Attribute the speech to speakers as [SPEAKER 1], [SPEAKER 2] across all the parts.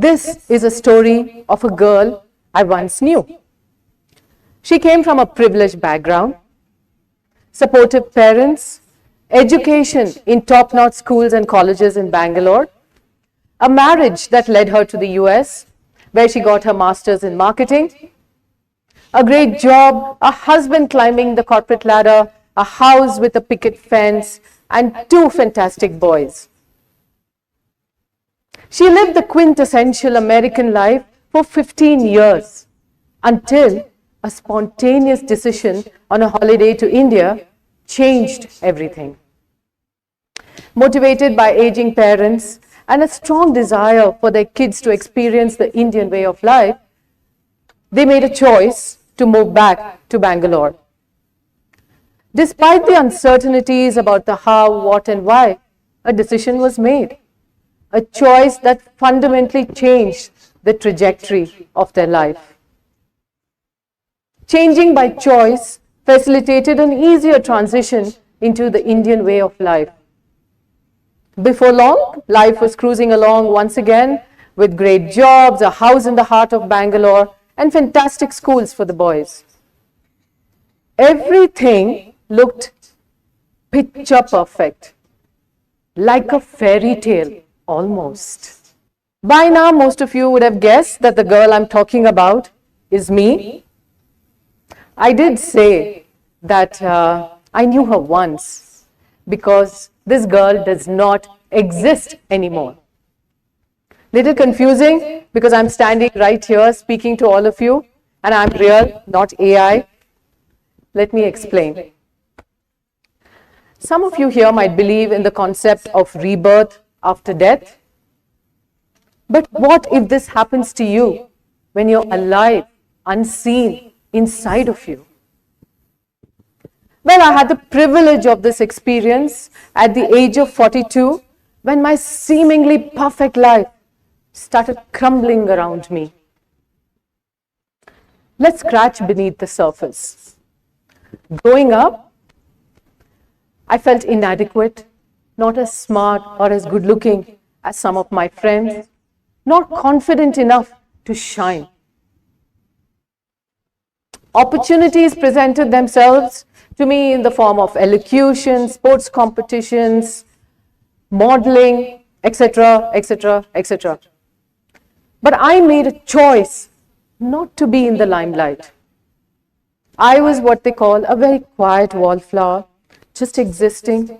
[SPEAKER 1] This is a story of a girl I once knew. She came from a privileged background, supportive parents, education in top-notch schools and colleges in Bangalore, a marriage that led her to the US, where she got her master's in marketing, a great job, a husband climbing the corporate ladder, a house with a picket fence, and 2 fantastic boys. She lived the quintessential American life for 15 years until a spontaneous decision on a holiday to India changed everything. Motivated by aging parents and a strong desire for their kids to experience the Indian way of life, they made a choice to move back to Bangalore. Despite the uncertainties about the how, what, and why, a decision was made. A choice that fundamentally changed the trajectory of their life. Changing by choice facilitated an easier transition into the Indian way of life. Before long, life was cruising along once again with great jobs, a house in the heart of Bangalore, and fantastic schools for the boys. Everything looked picture perfect, like a fairy tale almost. By now, most of you would have guessed that the girl I'm talking about is me. I did say that I knew her once because this girl does not exist anymore. Little confusing because I'm standing right here speaking to all of you and I'm real, not AI. Let me explain. Some of you here might believe in the concept of rebirth after death. But what if this happens to you when you're alive, unseen, inside of you? Well, I had the privilege of this experience at the age of 42 when my seemingly perfect life started crumbling around me. Let's scratch beneath the surface. Growing up, I felt inadequate, not as smart or as good looking as some of my friends, not confident enough to shine. Opportunities presented themselves to me in the form of elocution, sports competitions, modeling, etc., etc., etc. But I made a choice not to be in the limelight. I was what they call a very quiet wallflower, just existing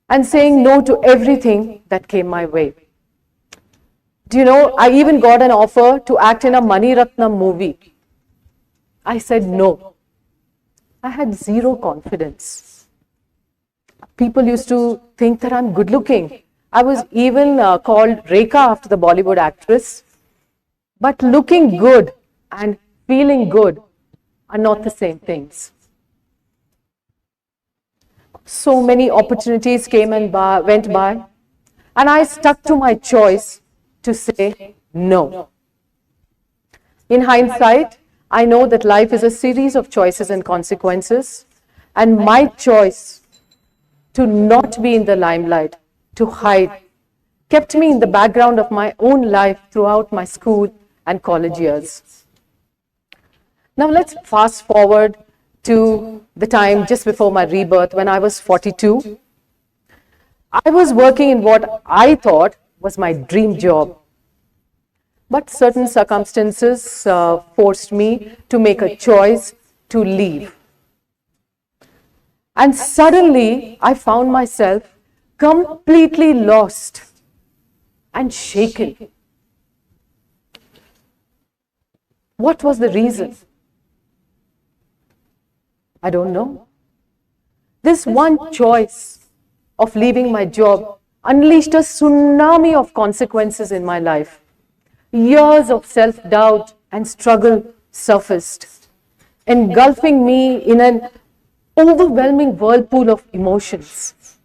[SPEAKER 1] and saying no to everything that came my way. Do you know, I even got an offer to act in a Mani Ratnam movie. I said no. I had zero confidence. People used to think that I'm good looking. I was even called Rekha after the Bollywood actress. But looking good and feeling good are not the same things. So many opportunities came and went by, and I stuck to my choice to say no. In hindsight, I know that life is a series of choices and consequences, and my choice to not be in the limelight, to hide, kept me in the background of my own life throughout my school and college years. Now let's fast forward to the time just before my rebirth when I was 42. I was working in what I thought was my dream job. But certain circumstances forced me to make a choice to leave. And suddenly I found myself completely lost and shaken. What was the reason? I don't know. This one choice of leaving my job unleashed a tsunami of consequences in my life. Years of self-doubt and struggle surfaced, engulfing me in an overwhelming whirlpool of emotions.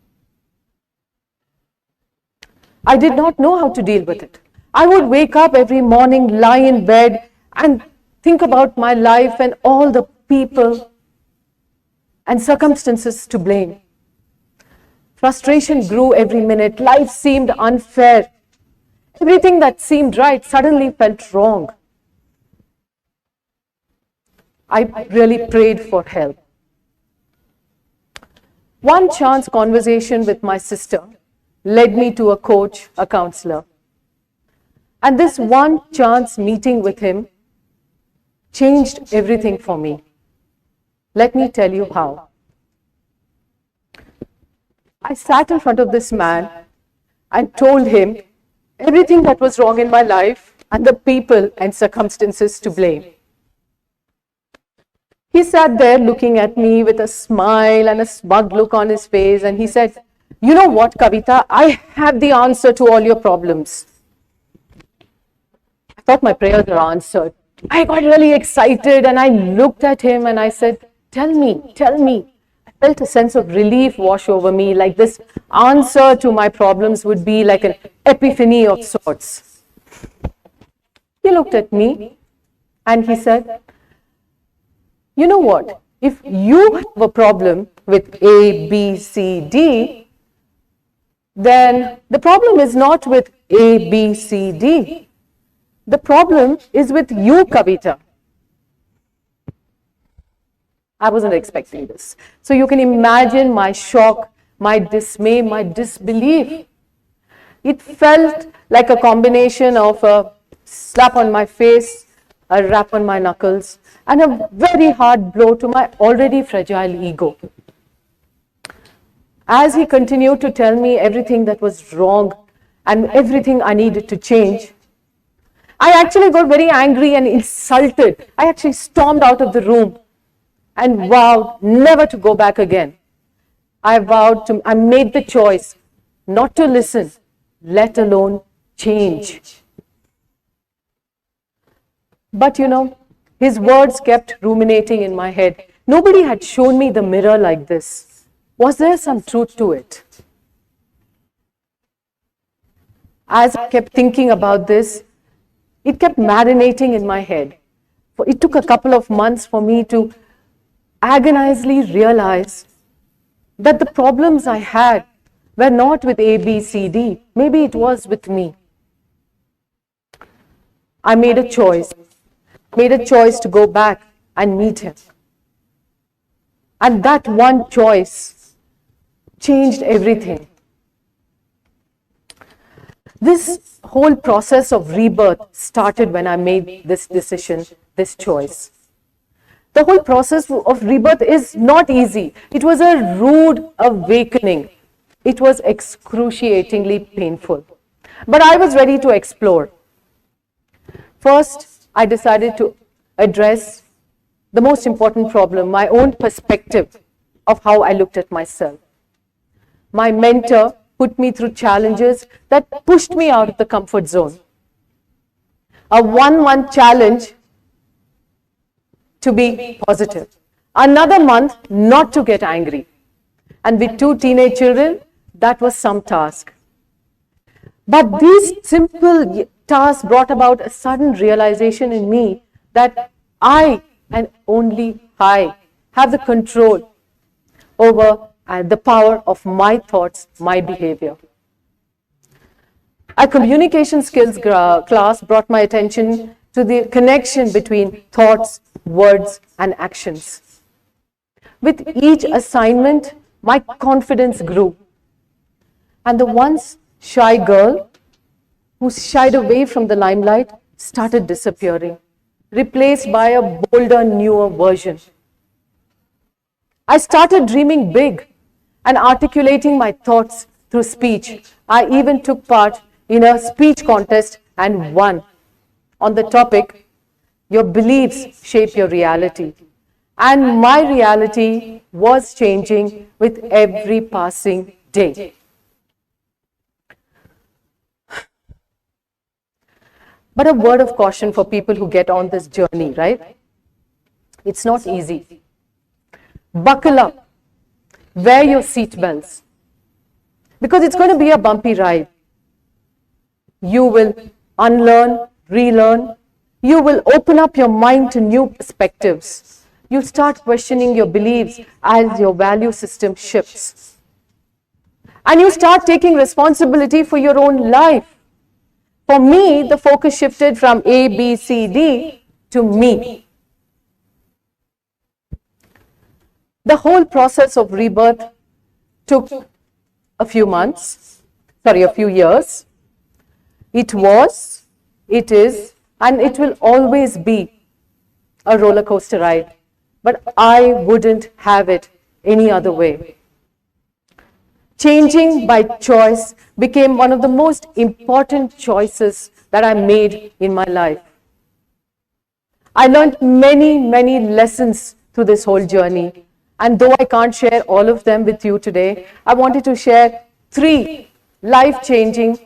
[SPEAKER 1] I did not know how to deal with it. I would wake up every morning, lie in bed, and think about my life and all the people and circumstances to blame. Frustration grew every minute. Life seemed unfair. Everything that seemed right suddenly felt wrong. I really prayed for help. One chance conversation with my sister led me to a coach, a counselor. And this one chance meeting with him changed everything for me. Let me tell you how. I sat in front of this man and told him everything that was wrong in my life and the people and circumstances to blame. He sat there looking at me with a smile and a smug look on his face, and he said, "You know what, Kavitha, I have the answer to all your problems." I thought my prayers were answered. I got really excited and I looked at him and I said, tell me. I felt a sense of relief wash over me, like this answer to my problems would be like an epiphany of sorts. He looked at me and he said, "You know what? If you have a problem with A, B, C, D, then the problem is not with A, B, C, D. The problem is with you, Kavitha." I wasn't expecting this. So you can imagine my shock, my dismay, my disbelief. It felt like a combination of a slap on my face, a rap on my knuckles, and a very hard blow to my already fragile ego. As he continued to tell me everything that was wrong and everything I needed to change, I actually got very angry and insulted. I actually stormed out of the room and vowed never to go back again. I made the choice not to listen, let alone change. But you know, his words kept ruminating in my head. Nobody had shown me the mirror like this. Was there some truth to it? As I kept thinking about this, it kept marinating in my head. It took a couple of months for me to agonizingly realize that the problems I had were not with A, B, C, D. Maybe it was with me. I made a choice to go back and meet him. And that one choice changed everything. This whole process of rebirth started when I made this decision, this choice. The whole process of rebirth is not easy. It was a rude awakening. It was excruciatingly painful. But I was ready to explore. First, I decided to address the most important problem, my own perspective of how I looked at myself. My mentor put me through challenges that pushed me out of the comfort zone. A 1-month challenge to be positive. Another month not to get angry. And with 2 teenage children, that was some task. But these simple tasks brought about a sudden realization in me that I, and only I, have the control over the power of my thoughts, my behavior. A communication skills class brought my attention to the connection between thoughts, words, and actions. With each assignment, my confidence grew. And the once shy girl who shied away from the limelight started disappearing, replaced by a bolder, newer version. I started dreaming big and articulating my thoughts through speech. I even took part in a speech contest and won on the topic, "Your beliefs shape your reality." And my reality was changing with every passing day. But a word of caution for people who get on this journey, right? It's not easy. Buckle up. Wear your seatbelts. Because it's going to be a bumpy ride. You will unlearn, relearn. You will open up your mind to new perspectives. You start questioning your beliefs as your value system shifts. And you start taking responsibility for your own life, For me, the focus shifted from A, B, C, D to me. The whole process of rebirth took a few years. It was, it is, and it will always be a roller coaster ride. But I wouldn't have it any other way. Changing by choice became one of the most important choices that I made in my life. I learned many, many lessons through this whole journey. And though I can't share all of them with you today, I wanted to share 3 life-changing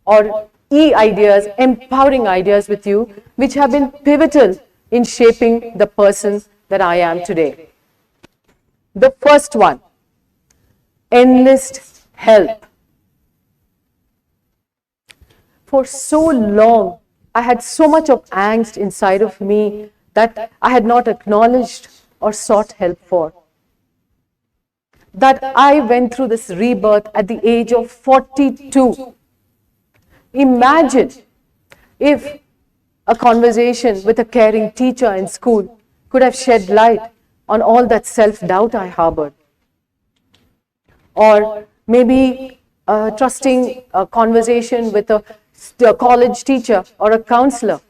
[SPEAKER 1] or ideas, empowering ideas with you, which have been pivotal in shaping the person that I am today. The first one, enlist help. For so long, I had so much of angst inside of me that I had not acknowledged or sought help for. That I went through this rebirth at the age of 42. Imagine if a conversation with a caring teacher in school could have shed light on all that self-doubt I harbored. Or maybe a trusting conversation with a college teacher or a counselor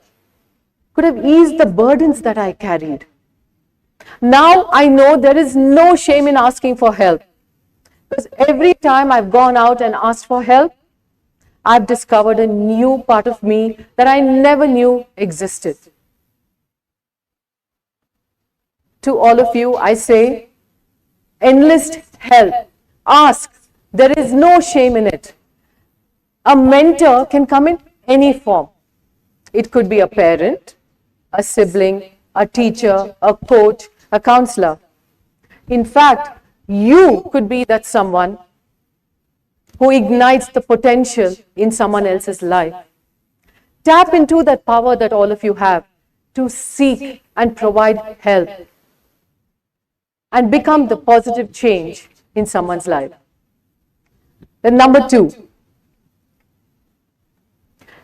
[SPEAKER 1] could have eased the burdens that I carried. Now I know there is no shame in asking for help, because every time I've gone out and asked for help, I've discovered a new part of me that I never knew existed. To all of you, I say, enlist help. Ask. There is no shame in it. A mentor can come in any form. It could be a parent, a sibling, a teacher, a coach, a counselor. In fact, you could be that someone who ignites the potential in someone else's life. Tap into that power that all of you have to seek and provide help and become the positive change in someone's life. Then number 2,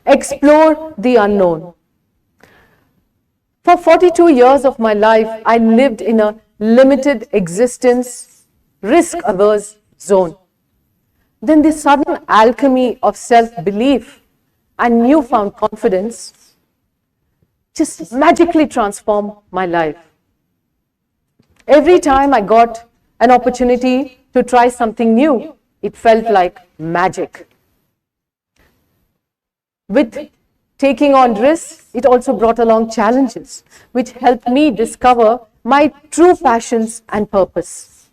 [SPEAKER 1] explore the unknown. For 42 years of my life, I lived in a limited existence, risk-averse zone. Then this sudden alchemy of self-belief and newfound confidence just magically transformed my life. Every time I got an opportunity to try something new, it felt like magic. With taking on risks, it also brought along challenges, which helped me discover my true passions and purpose.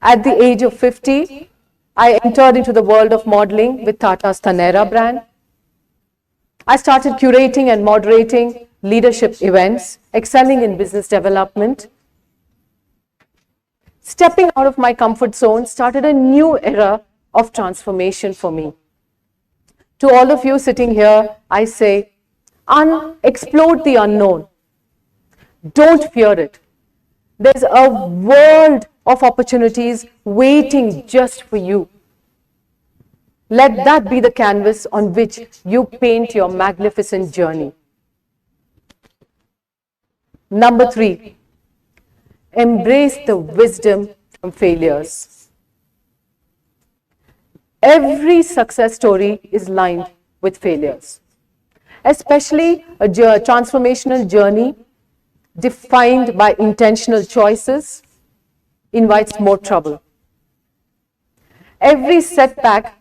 [SPEAKER 1] At the age of 50, I entered into the world of modeling with Tata's Thanera brand. I started curating and moderating leadership events, excelling in business development. Stepping out of my comfort zone started a new era of transformation for me. To all of you sitting here, I say, explore the unknown. Don't fear it. There's a world of opportunities waiting just for you. Let that be the canvas on which you paint your magnificent journey. Number 3, embrace the wisdom from failures. Every success story is lined with failures, especially a transformational journey defined by intentional choices invites more trouble. Every setback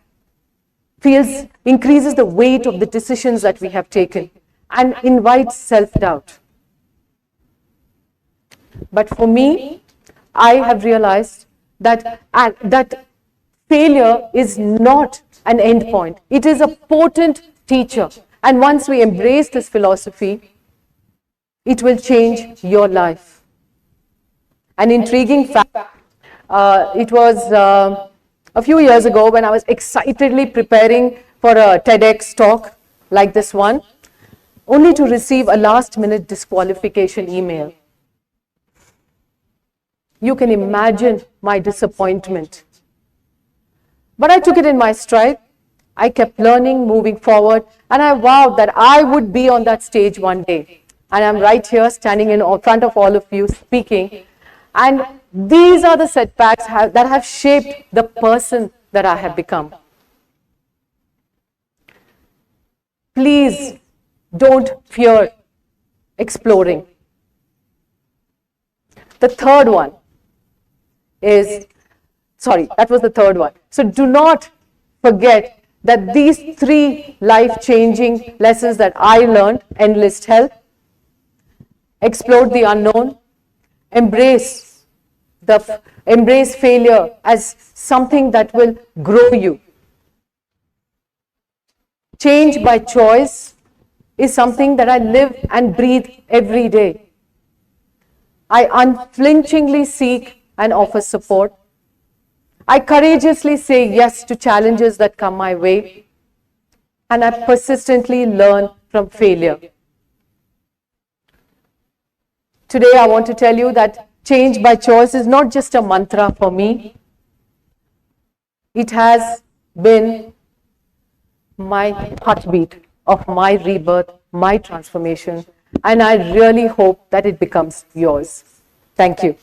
[SPEAKER 1] increases the weight of the decisions that we have taken and invites self-doubt. But for me, I have realized that failure is not an end point. It is a potent teacher. And once we embrace this philosophy, it will change your life. An intriguing fact, it was a few years ago when I was excitedly preparing for a TEDx talk like this one, only to receive a last-minute disqualification email. You can imagine my disappointment. But I took it in my stride, I kept learning, moving forward, and I vowed that I would be on that stage one day. And I'm right here standing in front of all of you speaking. And these are the setbacks that have shaped the person that I have become. Please don't fear exploring. The third one is, sorry, that was the third one. So do not forget that these 3 life-changing lessons that I learned: enlist help, explore the unknown, embrace failure as something that will grow you. Change by choice is something that I live and breathe every day. I unflinchingly seek and offer support. I courageously say yes to challenges that come my way, and I persistently learn from failure. Today, I want to tell you that change by choice is not just a mantra for me. It has been my heartbeat of my rebirth, my transformation, and I really hope that it becomes yours. Thank you.